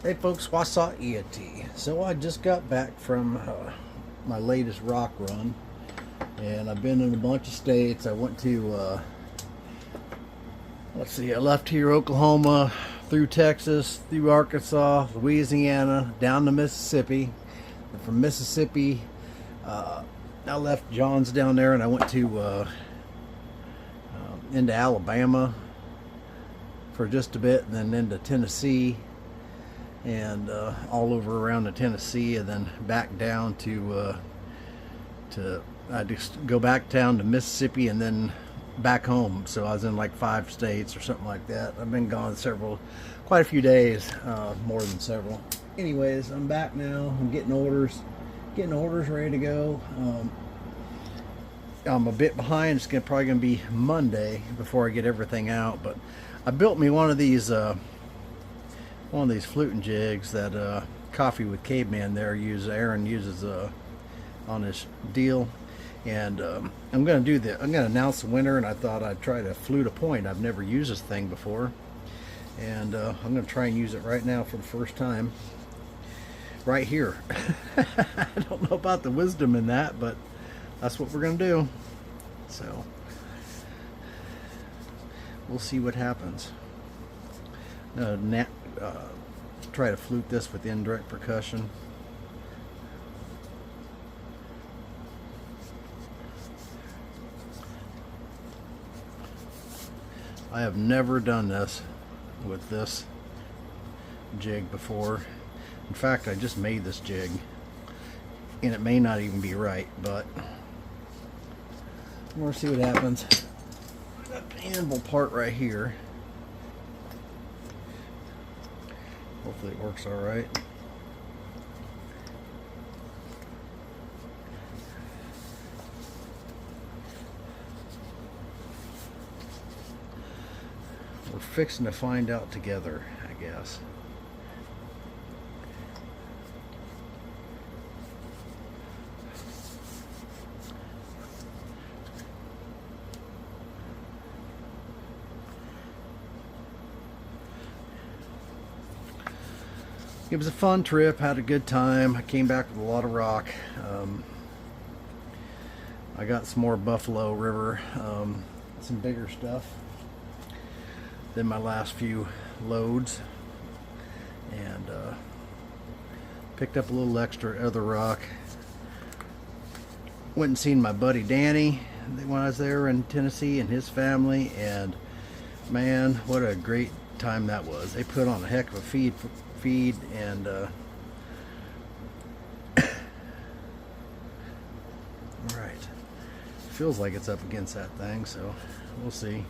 Hey folks, what's Iati? So I just got back from my latest rock run, and I've been in a bunch of states. I went to, let's see, I left here Oklahoma, through Texas, through Arkansas, Louisiana, down to Mississippi. And from Mississippi, I left John's down there, and I went to into Alabama for just a bit, and then into Tennessee, and all over around the Tennessee, and then back down to I just go back down to Mississippi and then back home. So I was in like 5 states or something like that. I've been gone quite a few days, more than several. Anyways, I'm back now. I'm getting orders ready to go. I'm a bit behind. It's probably gonna be Monday before I get everything out, but I built me one of these fluting jigs that Coffee with Caveman there Aaron uses on his deal, and I'm gonna announce the winner, and I thought I'd try to flute a point. I've never used this thing before, and I'm gonna try and use it right now for the first time right here. I don't know about the wisdom in that, but that's what we're gonna do. So we'll see what happens. Try to flute this with indirect percussion. I have never done this with this jig before. In fact, I just made this jig, and it may not even be right, but we'll see what happens. Got the anvil part right here. Hopefully it works all right. We're fixing to find out together, I guess. It was a fun trip, had a good time. I came back with a lot of rock. I got some more Buffalo River, some bigger stuff than my last few loads, and picked up a little extra other rock. Went and seen my buddy Danny when I was there in Tennessee, and his family, and man, what a great time that was. They put on a heck of a feed, and all right, feels like it's up against that thing, so we'll see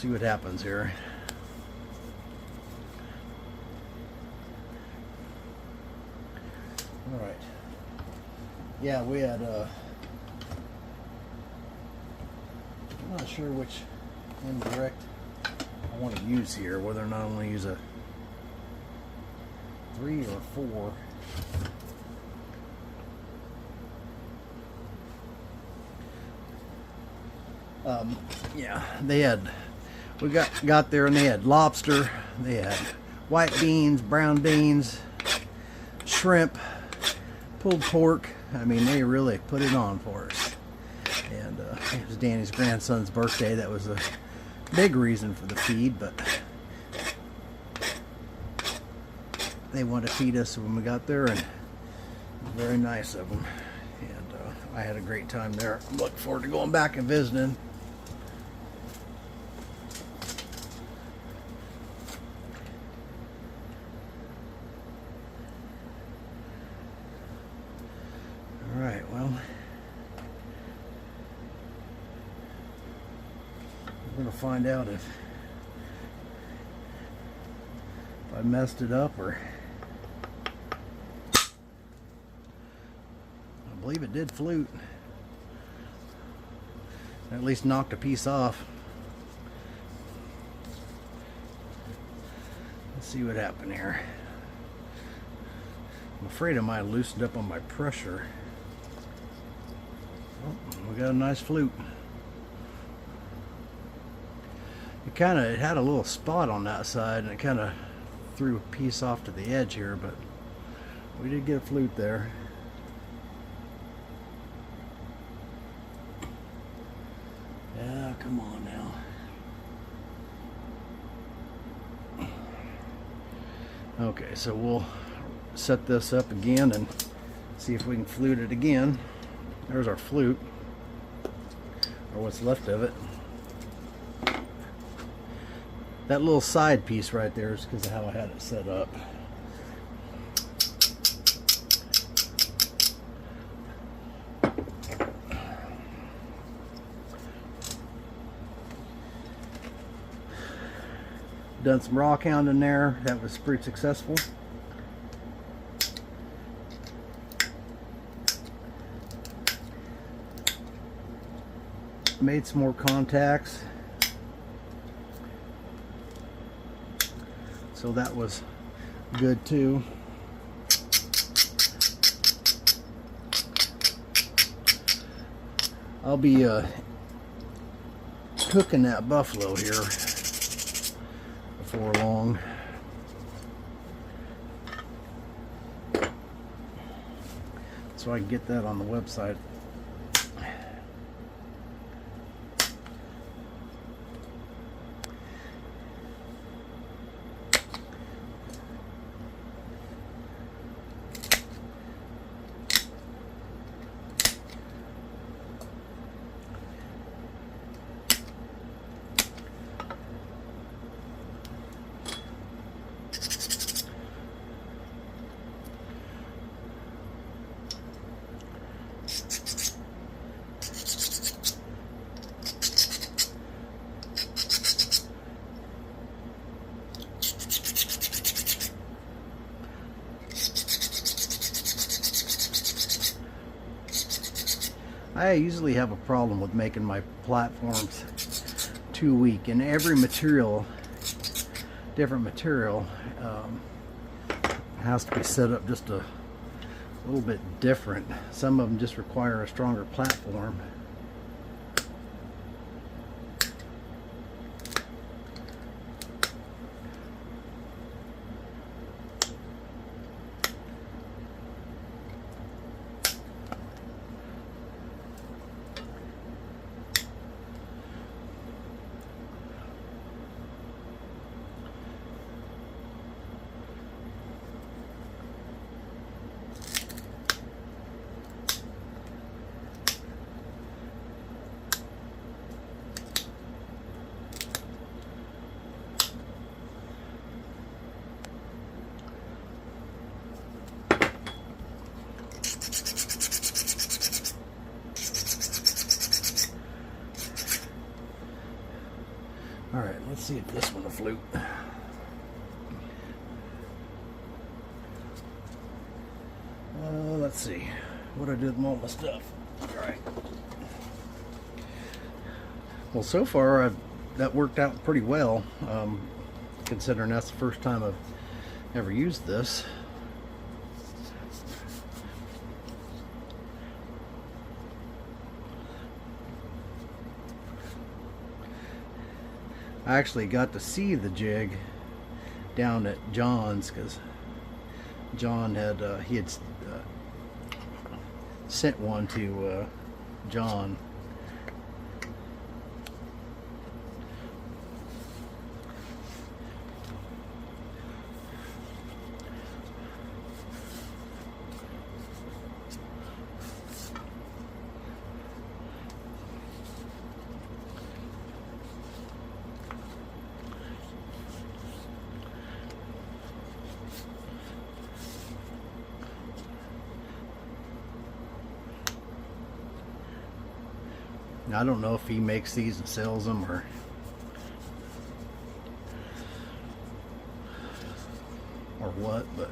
what happens here. All right, yeah, we had I'm not sure which indirect I want to use here, whether or not I want to use a 3 or 4. Yeah, we got there, and they had lobster, they had white beans, brown beans, shrimp, pulled pork. I mean, they really put it on for us. And it was Danny's grandson's birthday. That was a big reason for the feed, but they wanted to feed us when we got there, and it was very nice of them. And I had a great time there. I'm looking forward to going back and visiting. All right, well, we're going to find out if I messed it up, or I believe it did flute. At least knocked a piece off. Let's see what happened here. I'm afraid I might have loosened up on my pressure. Oh, we got a nice flute. It had a little spot on that side, and it kind of threw a piece off to the edge here, but we did get a flute there. Yeah, come on now. Okay, so we'll set this up again and see if we can flute it again. There's our flute, or what's left of it. That little side piece right there is because of how I had it set up. Done some rock hounding there. That was pretty successful. Made some more contacts. So that was good too. I'll be cooking that buffalo here before long. So I can get that on the website. I usually have a problem with making my platforms too weak, and every material, different material, has to be set up just a little bit different. Some of them just require a stronger platform. Alright, let's see if this one will flute. Let's see what I did with all my stuff. Alright. Well, so far that worked out pretty well, considering that's the first time I've ever used this. I actually got to see the jig down at John's, because John had sent one to John. I don't know if he makes these and sells them or what, but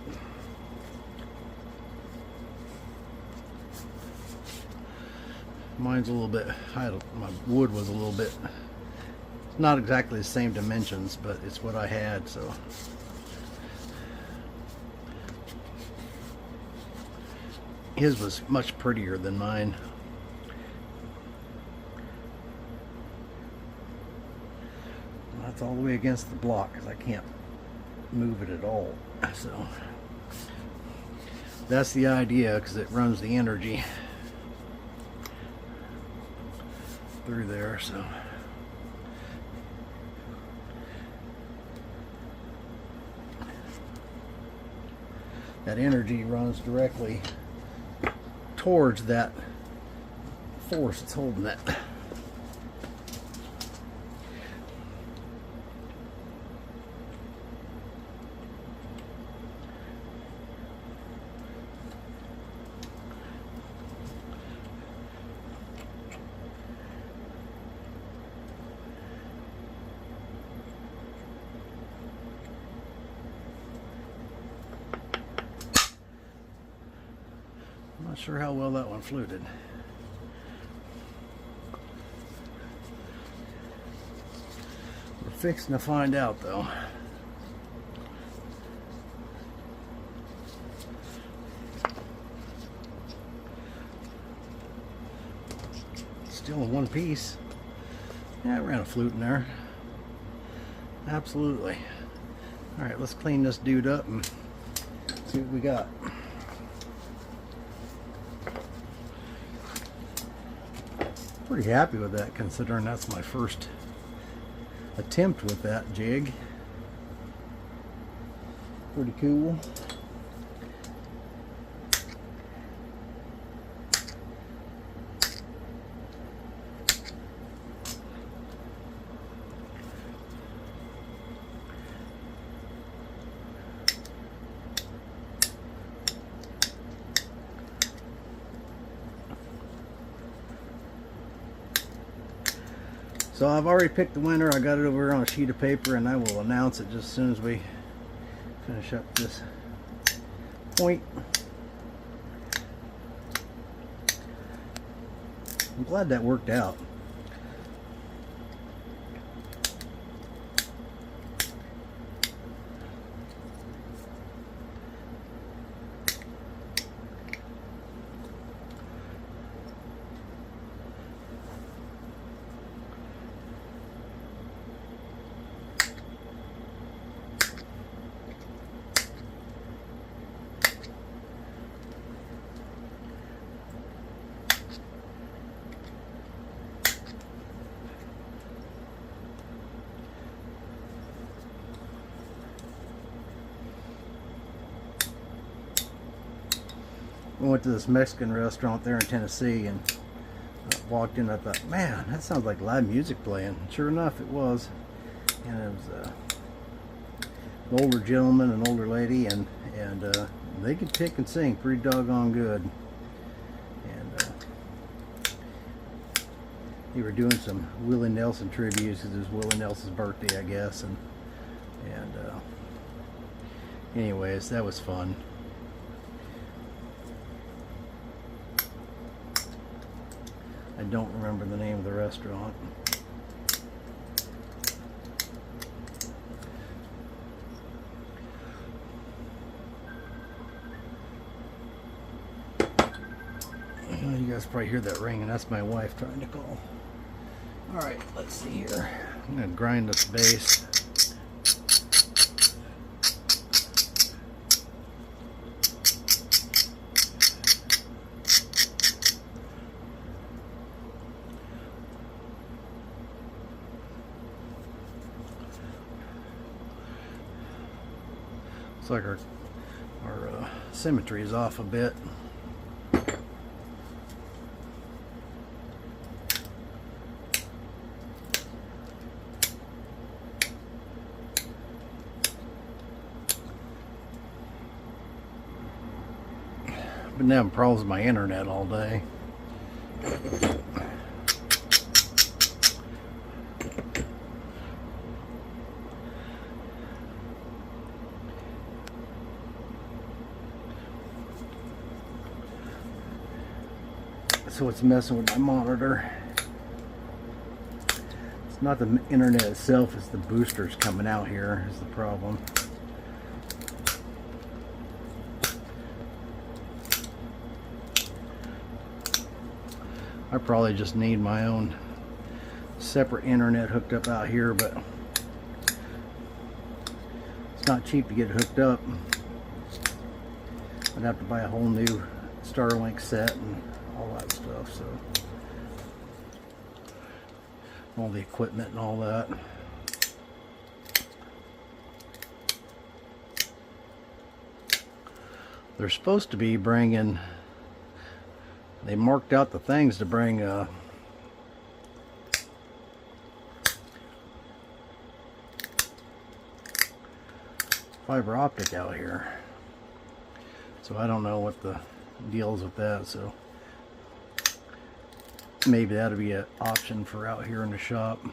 mine's a little bit, my wood was a little bit, not exactly the same dimensions, but it's what I had, so. His was much prettier than mine. That's all the way against the block because I can't move it at all. So that's the idea, because it runs the energy through there. So that energy runs directly towards that force that's holding that. I'm not sure how well that one fluted. We're fixing to find out, though. Still in one piece. Yeah, I ran a flute in there. Absolutely. Alright, let's clean this dude up and see what we got. Pretty happy with that, considering that's my first attempt with that jig. Pretty cool. So I've already picked the winner. I got it over on a sheet of paper, and I will announce it just as soon as we finish up this point. I'm glad that worked out. I went to this Mexican restaurant there in Tennessee, and I walked in. I thought, man, that sounds like live music playing. And sure enough, it was. And it was an older gentleman and older lady, and they could pick and sing pretty doggone good. And they were doing some Willie Nelson tributes, because it was Willie Nelson's birthday, I guess. And anyways, that was fun. I don't remember the name of the restaurant. You guys probably hear that ring, and that's my wife trying to call. Alright, let's see here. I'm going to grind this bass. Looks like our symmetry is off a bit. Been having problems with my internet all day. So it's messing with my monitor. It's not the internet itself, it's the boosters coming out here is the problem. I probably just need my own separate internet hooked up out here, but It's not cheap to get it hooked up. I'd have to buy a whole new Starlink set and all that stuff, so all the equipment and all that. They're supposed to be bringing, they marked out the things to bring fiber optic out here. So I don't know what the deal is with that, so maybe that'll be an option for out here in the shop.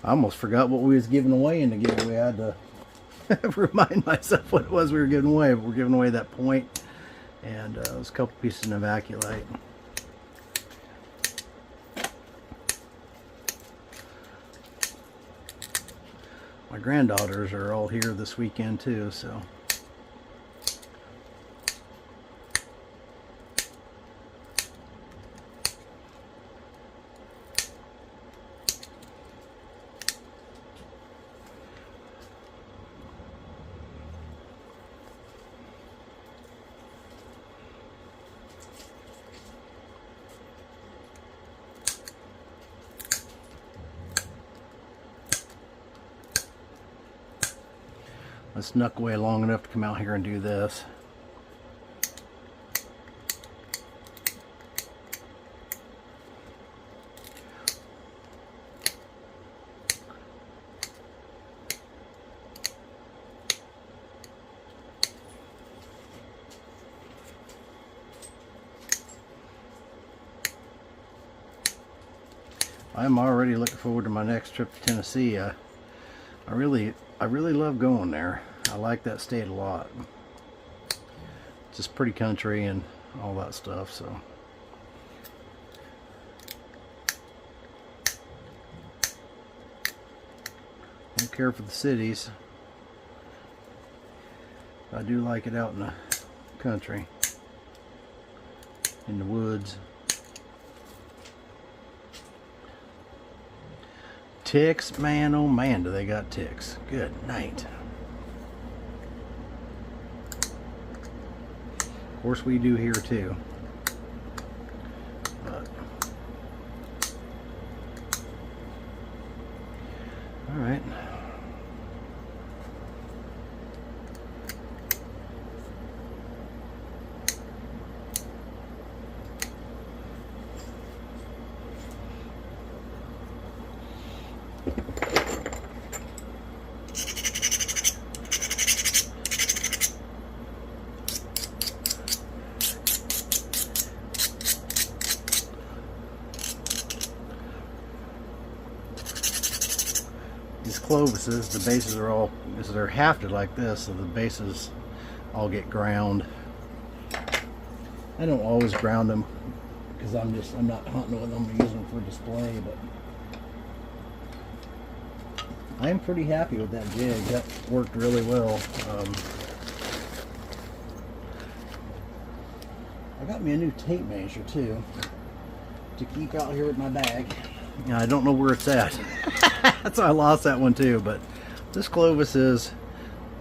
I almost forgot what we was giving away in the giveaway. I had to remind myself what it was we were giving away. We're giving away that point, and it was a couple pieces of Novaculite. My granddaughters are all here this weekend too, so I snuck away long enough to come out here and do this. I'm already looking forward to my next trip to Tennessee. I really love going there. I like that state a lot. It's just pretty country and all that stuff, so. Don't care for the cities. I do like it out in the country, in the woods. Ticks, man, oh man, do they got ticks. Good night. Of course we do here too. But all right. These Clovises, the bases are all, they're hafted like this, so the bases all get ground. I don't always ground them because I'm not hunting with them, I'm using them for display, but I'm pretty happy with that jig. That worked really well. I got me a new tape measure too to keep out here with my bag. Now, I don't know where it's at. That's why I lost that one too. But this Clovis is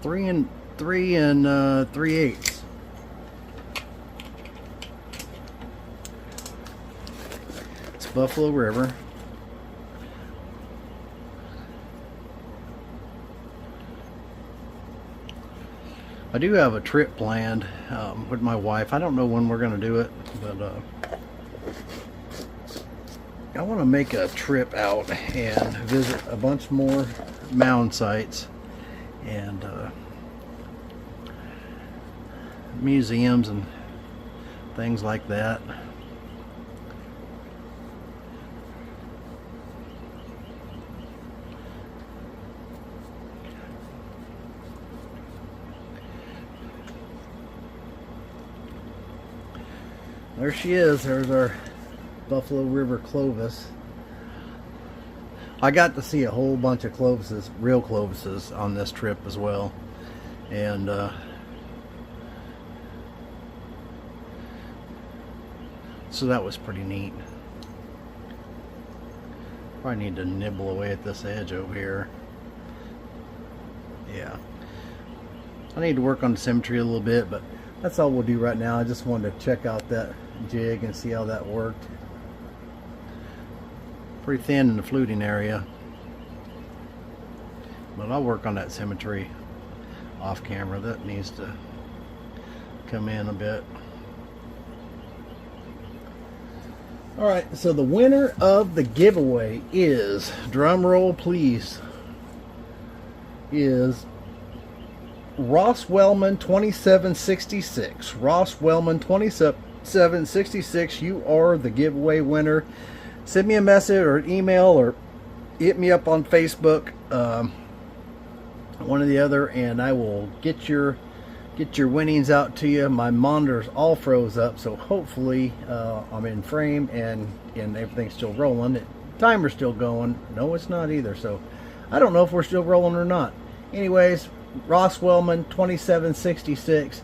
3 3/8. It's Buffalo River. I do have a trip planned with my wife. I don't know when we're going to do it, but I want to make a trip out and visit a bunch more mound sites and museums and things like that. There she is. There's our Buffalo River Clovis. I got to see a whole bunch of Clovises, real Clovises, on this trip as well. And so that was pretty neat. Probably need to nibble away at this edge over here. Yeah. I need to work on the symmetry a little bit, but that's all we'll do right now. I just wanted to check out that jig and see how that worked. Pretty thin in the fluting area, but I'll work on that symmetry off camera. That needs to come in a bit. Alright, so the winner of the giveaway is, drum roll please, is Ross Wellman 2766. Ross Wellman 2766, you are the giveaway winner. Send me a message or an email or hit me up on Facebook, one or the other, and I will get your winnings out to you. My monitor's all froze up, so hopefully I'm in frame and everything's still rolling. The timer's still going. No, it's not either, so I don't know if we're still rolling or not. Anyways, Ross Wellman 2766,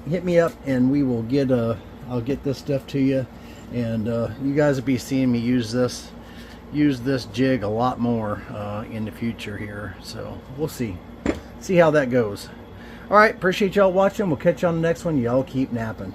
hit me up and we will get I'll get this stuff to you, and you guys will be seeing me use this jig a lot more in the future here, so we'll see how that goes. All right, appreciate y'all watching. We'll catch you on the next one. Y'all keep napping.